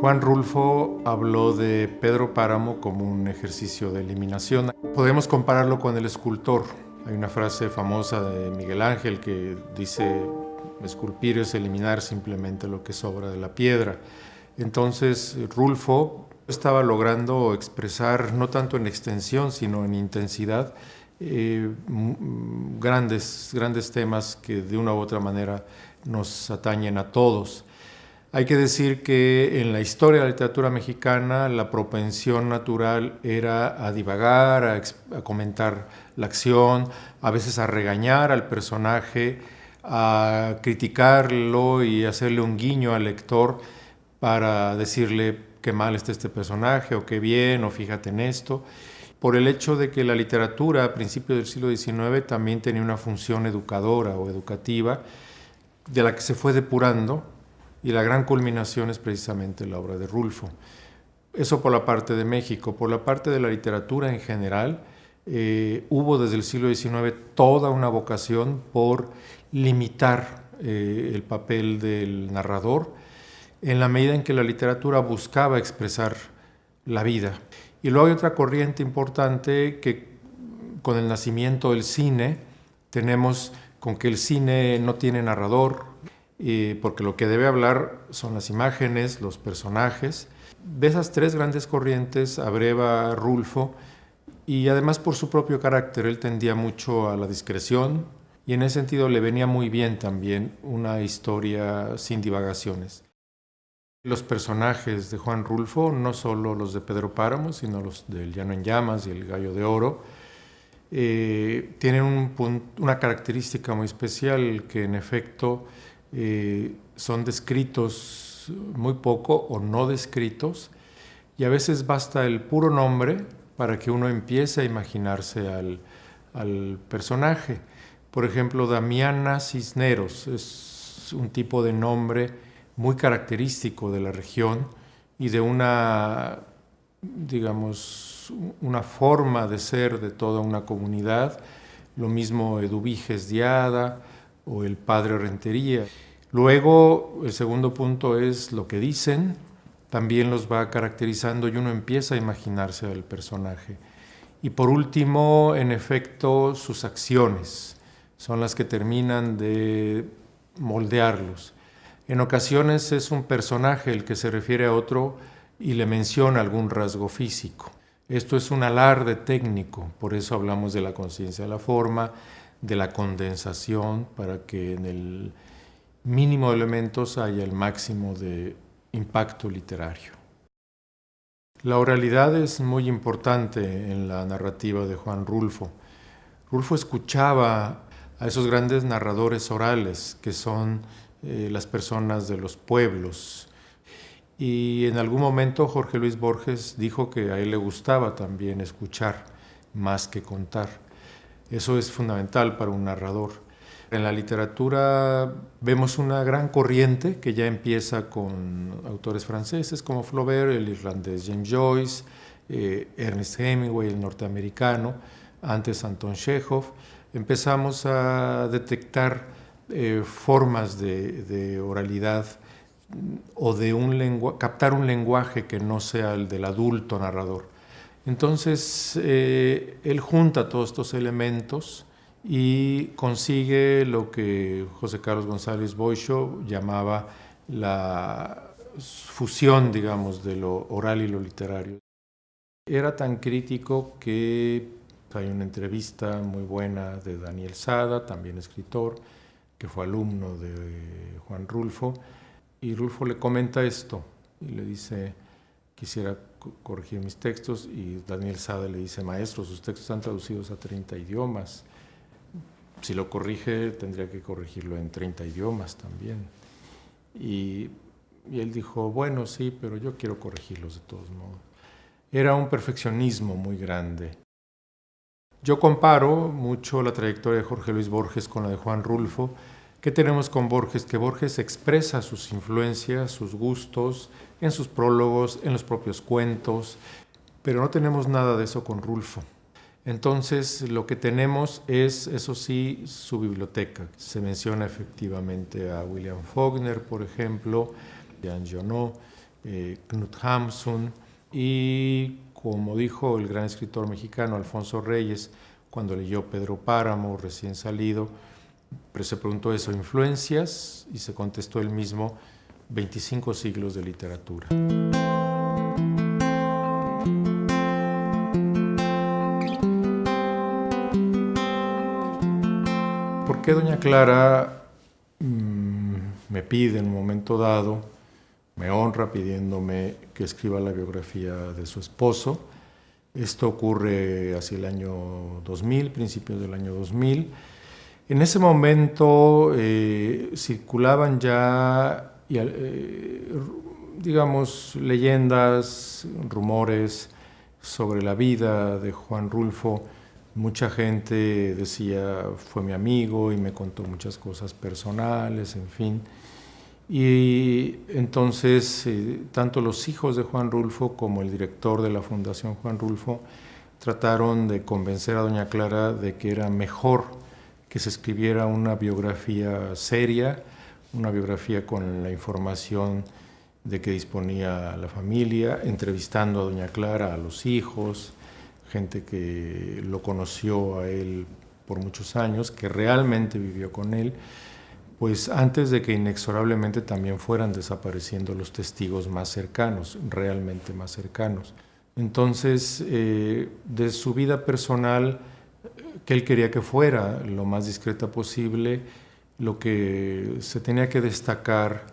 Juan Rulfo habló de Pedro Páramo como un ejercicio de eliminación. Podemos compararlo con el escultor. Hay una frase famosa de Miguel Ángel que dice: esculpir es eliminar simplemente lo que sobra de la piedra. Entonces Rulfo estaba logrando expresar, no tanto en extensión, sino en intensidad, grandes temas que de una u otra manera nos atañen a todos. Hay que decir que en la historia de la literatura mexicana la propensión natural era a divagar, a comentar la acción, a veces a regañar al personaje, a criticarlo y hacerle un guiño al lector para decirle qué mal está este personaje, o qué bien, o fíjate en esto. Por el hecho de que la literatura a principios del siglo XIX también tenía una función educadora o educativa, de la que se fue depurando, y la gran culminación es precisamente la obra de Rulfo. Eso por la parte de México. Por la parte de la literatura en general, hubo desde el siglo XIX toda una vocación por limitar el papel del narrador en la medida en que la literatura buscaba expresar la vida. Y luego hay otra corriente importante que con el nacimiento del cine tenemos con que el cine no tiene narrador, porque lo que debe hablar son las imágenes, los personajes. De esas tres grandes corrientes abreva Rulfo, y además por su propio carácter él tendía mucho a la discreción, y en ese sentido le venía muy bien también una historia sin divagaciones. Los personajes de Juan Rulfo, no solo los de Pedro Páramo, sino los del Llano en Llamas y el Gallo de Oro, tienen una característica muy especial, que en efecto son descritos muy poco o no descritos, y a veces basta el puro nombre para que uno empiece a imaginarse al personaje. Por ejemplo, Damiana Cisneros es un tipo de nombre muy característico de la región y de una, digamos, una forma de ser de toda una comunidad. Lo mismo Eduviges Diada o el Padre Rentería. Luego, el segundo punto es lo que dicen, también los va caracterizando y uno empieza a imaginarse al personaje. Y por último, en efecto, sus acciones son las que terminan de moldearlos. En ocasiones es un personaje el que se refiere a otro y le menciona algún rasgo físico. Esto es un alarde técnico, por eso hablamos de la conciencia de la forma, de la condensación, para que en el mínimo de elementos haya el máximo de impacto literario. La oralidad es muy importante en la narrativa de Juan Rulfo. Rulfo escuchaba a esos grandes narradores orales que son las personas de los pueblos. Y en algún momento Jorge Luis Borges dijo que a él le gustaba también escuchar más que contar. Eso es fundamental para un narrador. En la literatura vemos una gran corriente que ya empieza con autores franceses como Flaubert, el irlandés James Joyce, Ernest Hemingway, el norteamericano, antes Anton Chekhov. Empezamos a detectar formas de oralidad o de captar un lenguaje que no sea el del adulto narrador. Entonces, él junta todos estos elementos y consigue lo que José Carlos González Boixo llamaba la fusión, digamos, de lo oral y lo literario. Era tan crítico que hay una entrevista muy buena de Daniel Sada, también escritor, que fue alumno de Juan Rulfo, y Rulfo le comenta esto y le dice: quisiera corregir mis textos, y Daniel Sada le dice: maestro, sus textos están traducidos a 30 idiomas. Si lo corrige, tendría que corregirlo en 30 idiomas también. Y él dijo: bueno, sí, pero yo quiero corregirlos de todos modos. Era un perfeccionismo muy grande. Yo comparo mucho la trayectoria de Jorge Luis Borges con la de Juan Rulfo. ¿Qué tenemos con Borges? Que Borges expresa sus influencias, sus gustos, en sus prólogos, en los propios cuentos, pero no tenemos nada de eso con Rulfo. Entonces, lo que tenemos es, eso sí, su biblioteca. Se menciona efectivamente a William Faulkner, por ejemplo, Jean Genot, Knut Hamsun, y como dijo el gran escritor mexicano Alfonso Reyes, cuando leyó Pedro Páramo, recién salido, pero se preguntó eso, ¿influencias? Y se contestó él mismo, 25 siglos de literatura. ¿Por qué doña Clara me pide en un momento dado, me honra pidiéndome que escriba la biografía de su esposo? Esto ocurre hacia el año 2000, principios del año 2000. En ese momento circulaban ya, digamos, leyendas, rumores sobre la vida de Juan Rulfo. Mucha gente decía, fue mi amigo y me contó muchas cosas personales, en fin. Y entonces, tanto los hijos de Juan Rulfo como el director de la Fundación Juan Rulfo trataron de convencer a doña Clara de que era mejor que se escribiera una biografía seria, una biografía con la información de que disponía la familia, entrevistando a doña Clara, a los hijos, gente que lo conoció a él por muchos años, que realmente vivió con él, pues antes de que inexorablemente también fueran desapareciendo los testigos más cercanos, realmente más cercanos. Entonces, de su vida personal, que él quería que fuera lo más discreta posible, lo que se tenía que destacar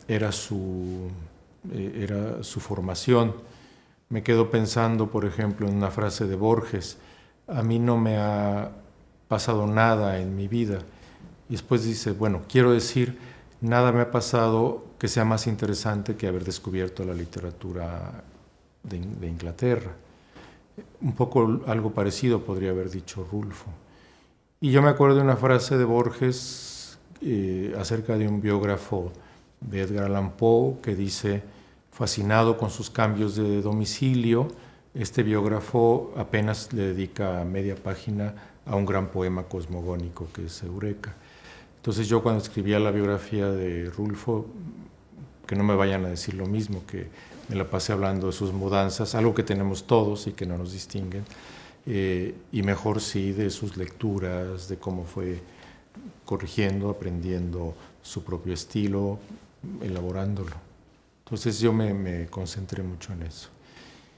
era su formación. Me quedo pensando, por ejemplo, en una frase de Borges, a mí no me ha pasado nada en mi vida. Y después dice, bueno, quiero decir, nada me ha pasado que sea más interesante que haber descubierto la literatura de Inglaterra. Un poco algo parecido podría haber dicho Rulfo. Y yo me acuerdo de una frase de Borges acerca de un biógrafo de Edgar Allan Poe que dice, fascinado con sus cambios de domicilio, este biógrafo apenas le dedica media página a un gran poema cosmogónico que es Eureka. Entonces yo cuando escribía la biografía de Rulfo, que no me vayan a decir lo mismo, que me la pasé hablando de sus mudanzas, algo que tenemos todos y que no nos distinguen, y mejor sí de sus lecturas, de cómo fue corrigiendo, aprendiendo su propio estilo, elaborándolo. Entonces yo me concentré mucho en eso.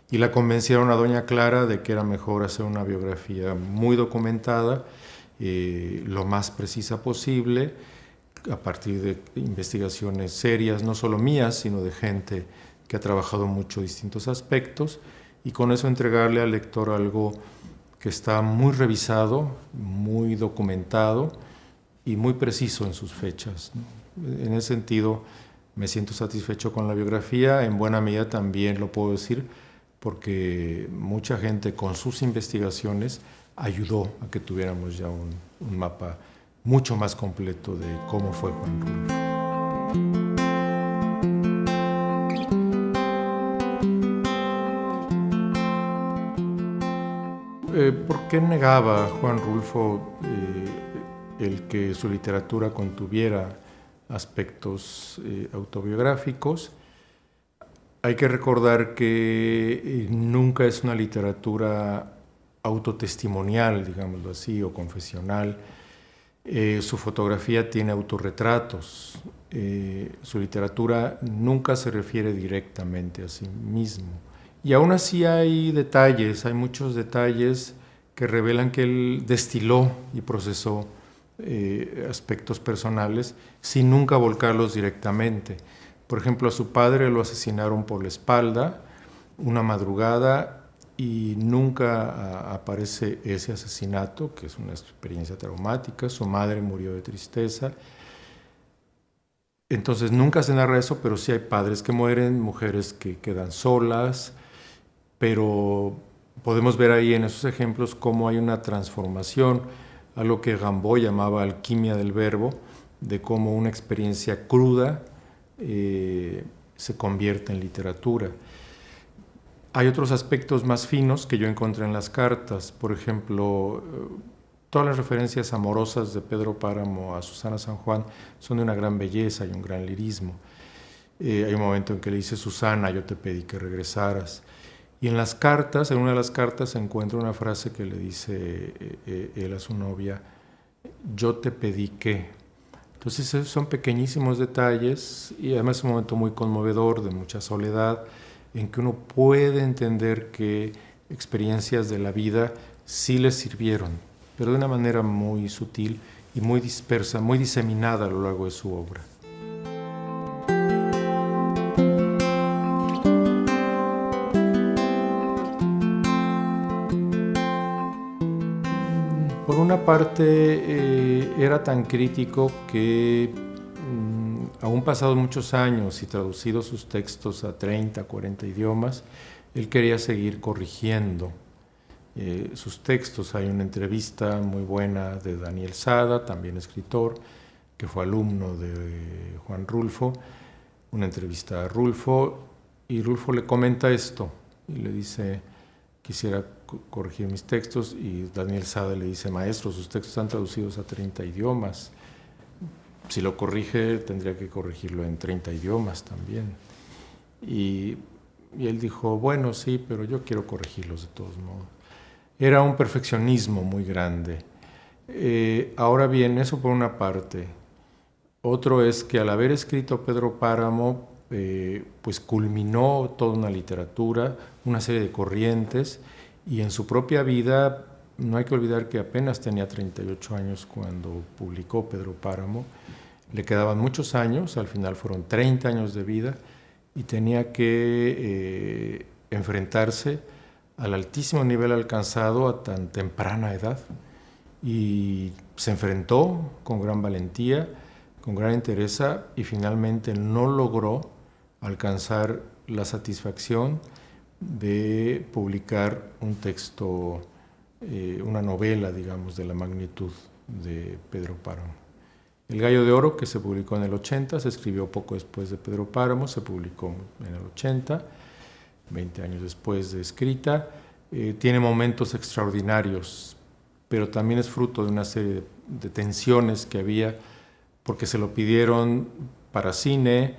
Y la convencieron a doña Clara de que era mejor hacer una biografía muy documentada, lo más precisa posible, a partir de investigaciones serias, no solo mías, sino de gente que ha trabajado mucho distintos aspectos, y con eso entregarle al lector algo que está muy revisado, muy documentado y muy preciso en sus fechas, ¿no? En ese sentido, me siento satisfecho con la biografía, en buena medida también lo puedo decir, porque mucha gente con sus investigaciones ayudó a que tuviéramos ya un mapa mucho más completo de cómo fue Juan Rulfo. ¿Por qué negaba Juan Rulfo el que su literatura contuviera aspectos autobiográficos? Hay que recordar que nunca es una literatura autotestimonial, digámoslo así, o confesional. Su fotografía tiene autorretratos. Su literatura nunca se refiere directamente a sí mismo. Y aún así hay detalles, hay muchos detalles que revelan que él destiló y procesó aspectos personales sin nunca volcarlos directamente. Por ejemplo, a su padre lo asesinaron por la espalda una madrugada y nunca aparece ese asesinato, que es una experiencia traumática. Su madre murió de tristeza. Entonces nunca se narra eso, pero sí hay padres que mueren, mujeres que quedan solas, pero podemos ver ahí en esos ejemplos cómo hay una transformación, algo que Rimbaud llamaba alquimia del verbo, de cómo una experiencia cruda se convierte en literatura. Hay otros aspectos más finos que yo encontré en las cartas, por ejemplo, todas las referencias amorosas de Pedro Páramo a Susana San Juan son de una gran belleza y un gran lirismo. Hay un momento en que le dice: Susana, yo te pedí que regresaras. Y en las cartas, en una de las cartas, se encuentra una frase que le dice él a su novia: yo te pedí que. Entonces esos son pequeñísimos detalles y además es un momento muy conmovedor, de mucha soledad, en que uno puede entender que experiencias de la vida sí les sirvieron, pero de una manera muy sutil y muy dispersa, muy diseminada a lo largo de su obra. Por una parte, era tan crítico que, aún pasados muchos años y traducidos sus textos a 30, 40 idiomas, él quería seguir corrigiendo sus textos. Hay una entrevista muy buena de Daniel Sada, también escritor, que fue alumno de Juan Rulfo, una entrevista a Rulfo, y Rulfo le comenta esto, y le dice: quisiera corregir mis textos, y Daniel Sada le dice: maestro, sus textos están traducidos a 30 idiomas, si lo corrige tendría que corregirlo en 30 idiomas también. Y él dijo: bueno, sí, pero yo quiero corregirlos de todos modos. Era un perfeccionismo muy grande. Ahora bien, eso por una parte. Otro es que al haber escrito Pedro Páramo, pues culminó toda una literatura, una serie de corrientes, y en su propia vida, no hay que olvidar que apenas tenía 38 años cuando publicó Pedro Páramo, le quedaban muchos años, al final fueron 30 años de vida, y tenía que enfrentarse al altísimo nivel alcanzado a tan temprana edad, y se enfrentó con gran valentía, con gran entereza, y finalmente no logró alcanzar la satisfacción de publicar un texto, una novela, digamos, de la magnitud de Pedro Páramo. El Gallo de Oro, que se publicó en el 80, se escribió poco después de Pedro Páramo, se publicó en el 80, 20 años después de escrita. Tiene momentos extraordinarios, pero también es fruto de una serie de tensiones que había, porque se lo pidieron para cine,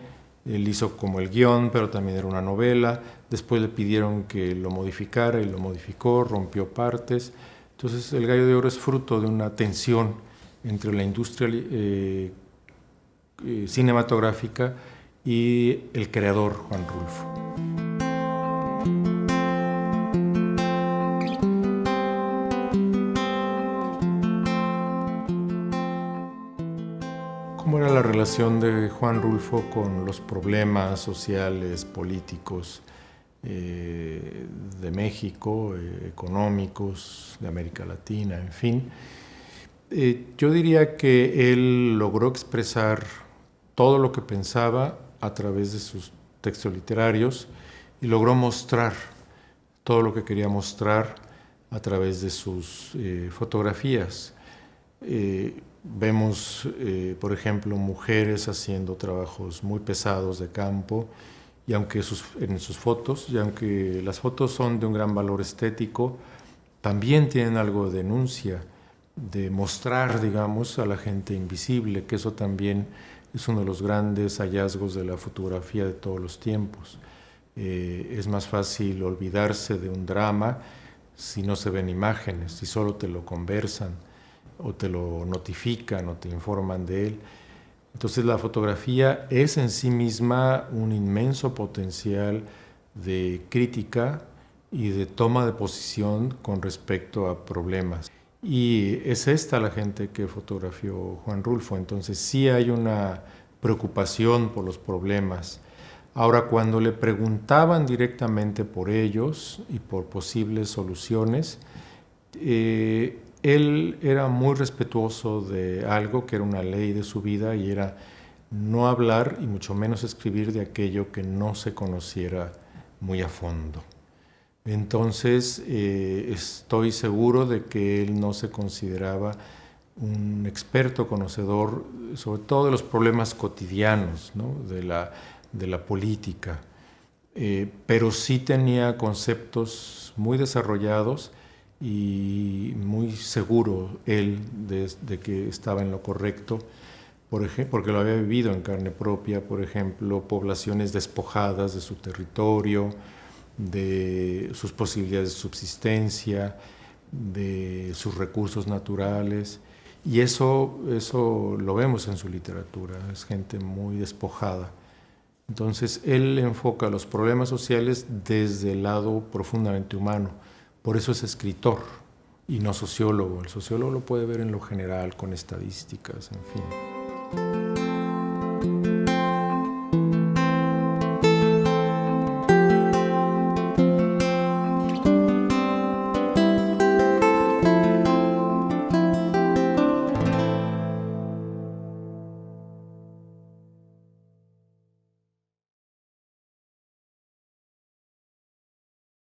él hizo como el guión, pero también era una novela, después le pidieron que lo modificara y lo modificó, rompió partes. Entonces El Gallo de Oro es fruto de una tensión entre la industria cinematográfica y el creador Juan Rulfo. ¿Cómo era la relación de Juan Rulfo con los problemas sociales, políticos de México, económicos, de América Latina, en fin? Yo diría que él logró expresar todo lo que pensaba a través de sus textos literarios y logró mostrar todo lo que quería mostrar a través de sus fotografías. Vemos, por ejemplo, mujeres haciendo trabajos muy pesados de campo, y aunque en sus fotos, y aunque las fotos son de un gran valor estético, también tienen algo de denuncia, de mostrar, digamos, a la gente invisible, que eso también es uno de los grandes hallazgos de la fotografía de todos los tiempos. Es más fácil olvidarse de un drama si no se ven imágenes, si solo te lo conversan, o te lo notifican o te informan de él. Entonces la fotografía es en sí misma un inmenso potencial de crítica y de toma de posición con respecto a problemas. Y es esta la gente que fotografió Juan Rulfo, entonces sí hay una preocupación por los problemas. Ahora, cuando le preguntaban directamente por ellos y por posibles soluciones, él era muy respetuoso de algo que era una ley de su vida, y era no hablar y mucho menos escribir de aquello que no se conociera muy a fondo. Entonces, estoy seguro de que él no se consideraba un experto conocedor, sobre todo de los problemas cotidianos, ¿no? de la política, pero sí tenía conceptos muy desarrollados y muy seguro él de que estaba en lo correcto, porque lo había vivido en carne propia, por ejemplo, poblaciones despojadas de su territorio, de sus posibilidades de subsistencia, de sus recursos naturales. Y eso lo vemos en su literatura, es gente muy despojada. Entonces, él enfoca los problemas sociales desde el lado profundamente humano. Por eso es escritor y no sociólogo. El sociólogo lo puede ver en lo general, con estadísticas, en fin.